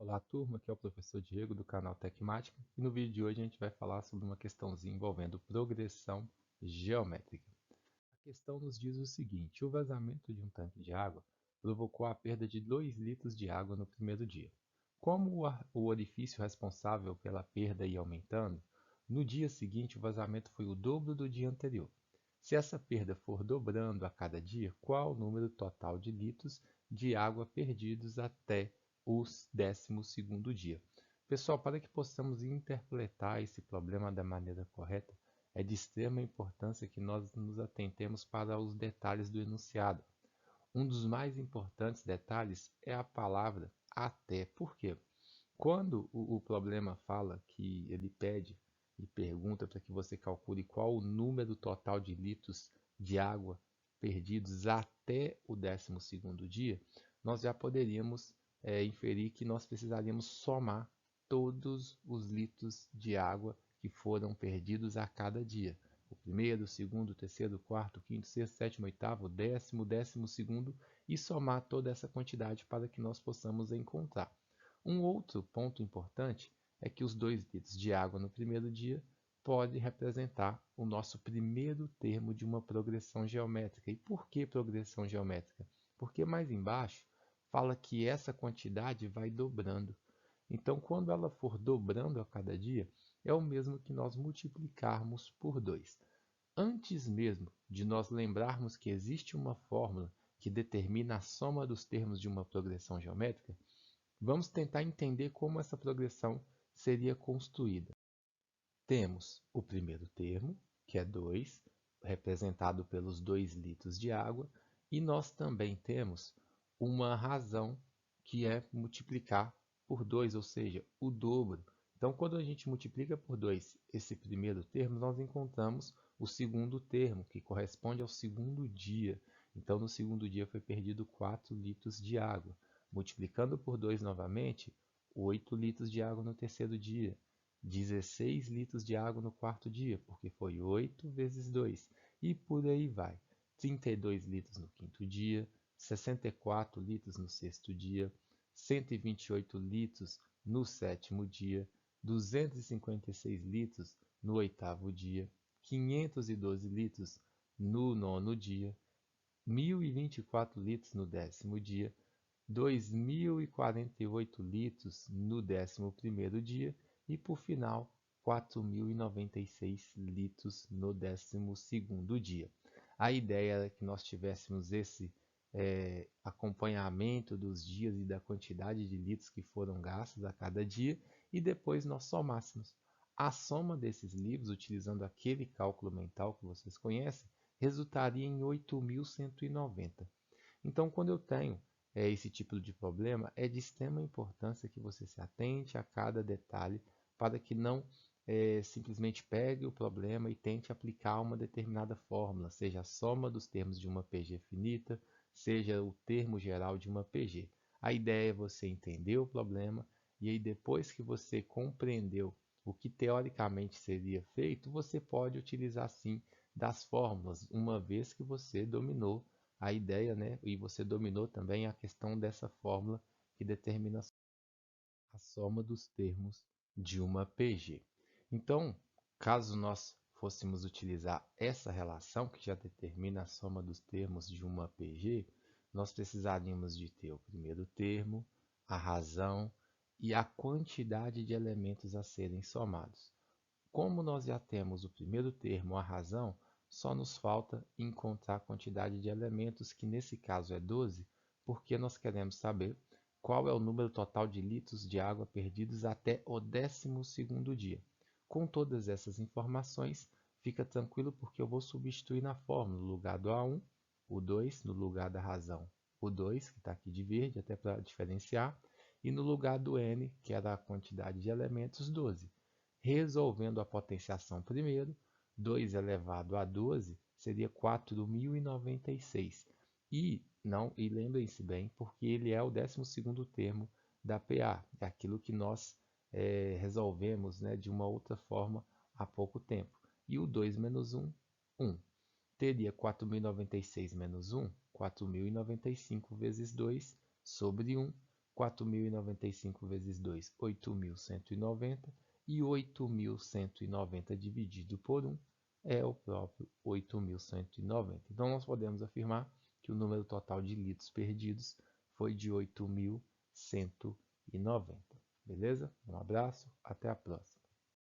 Olá, turma, aqui é o professor Diego do canal Tecmática e no vídeo de hoje a gente vai falar sobre uma questãozinha envolvendo progressão geométrica. A questão nos diz o seguinte: o vazamento de um tanque de água provocou a perda de 2 litros de água no primeiro dia. Como o orifício responsável pela perda ia aumentando, no dia seguinte o vazamento foi o dobro do dia anterior. Se essa perda for dobrando a cada dia, qual o número total de litros de água perdidos até o 12º dia? Pessoal, para que possamos interpretar esse problema da maneira correta, é de extrema importância que nós nos atentemos para os detalhes do enunciado. Um dos mais importantes detalhes é a palavra até. Por quê? Quando o problema fala que ele pede e pergunta para que você calcule qual o número total de litros de água perdidos até o 12º dia, nós já poderíamos inferir que nós precisaríamos somar todos os litros de água que foram perdidos a cada dia. O primeiro, o segundo, o terceiro, o quarto, o quinto, o sexto, o sétimo, o oitavo, o décimo, o 12º e somar toda essa quantidade para que nós possamos encontrar. Um outro ponto importante é que os 2 litros de água no primeiro dia pode representar o nosso primeiro termo de uma progressão geométrica. E por que progressão geométrica? Porque mais embaixo fala que essa quantidade vai dobrando. Então, quando ela for dobrando a cada dia, é o mesmo que nós multiplicarmos por 2. Antes mesmo de nós lembrarmos que existe uma fórmula que determina a soma dos termos de uma progressão geométrica, vamos tentar entender como essa progressão seria construída. Temos o primeiro termo, que é 2, representado pelos 2 litros de água, e nós também temos uma razão, que é multiplicar por 2, ou seja, o dobro. Então, quando a gente multiplica por 2 esse primeiro termo, nós encontramos o segundo termo, que corresponde ao segundo dia. Então, no segundo dia foi perdido 4 litros de água. Multiplicando por 2 novamente, 8 litros de água no terceiro dia, 16 litros de água no quarto dia, porque foi 8 vezes 2, e por aí vai. 32 litros no quinto dia, 64 litros no sexto dia, 128 litros no sétimo dia, 256 litros no oitavo dia, 512 litros no nono dia, 1.024 litros no décimo dia, 2.048 litros no 11º dia e, por final, 4.096 litros no 12º dia. A ideia era que nós tivéssemos esse acompanhamento dos dias e da quantidade de litros que foram gastos a cada dia e depois nós somássemos. A soma desses livros, utilizando aquele cálculo mental que vocês conhecem, resultaria em 8.190. Então, quando eu tenho esse tipo de problema, é de extrema importância que você se atente a cada detalhe para que não simplesmente pegue o problema e tente aplicar uma determinada fórmula, seja a soma dos termos de uma PG finita, seja o termo geral de uma PG. A ideia é você entender o problema e aí depois que você compreendeu o que teoricamente seria feito, você pode utilizar sim das fórmulas, uma vez que você dominou a ideia, né? E você dominou também a questão dessa fórmula que determina a soma dos termos de uma PG. Então, caso nós fôssemos utilizar essa relação que já determina a soma dos termos de uma PG, nós precisaríamos de ter o primeiro termo, a razão e a quantidade de elementos a serem somados. Como nós já temos o primeiro termo, a razão, só nos falta encontrar a quantidade de elementos, que nesse caso é 12, porque nós queremos saber qual é o número total de litros de água perdidos até o 12º dia. Com todas essas informações, fica tranquilo porque eu vou substituir na fórmula, no lugar do A1, o 2, no lugar da razão, o 2, que está aqui de verde, até para diferenciar, e no lugar do N, que era a quantidade de elementos, 12. Resolvendo a potenciação primeiro, 2 elevado a 12 seria 4.096. E lembrem-se bem, porque ele é o 12º termo da PA, é aquilo que nós resolvemos, né, de uma outra forma há pouco tempo. E o 2 menos 1, 1. Teria 4.096 menos 1, 4.095 vezes 2 sobre 1, 4.095 vezes 2, 8.190. E 8.190 dividido por 1 é o próprio 8.190. Então, nós podemos afirmar que o número total de litros perdidos foi de 8.190. Beleza? Um abraço, até a próxima.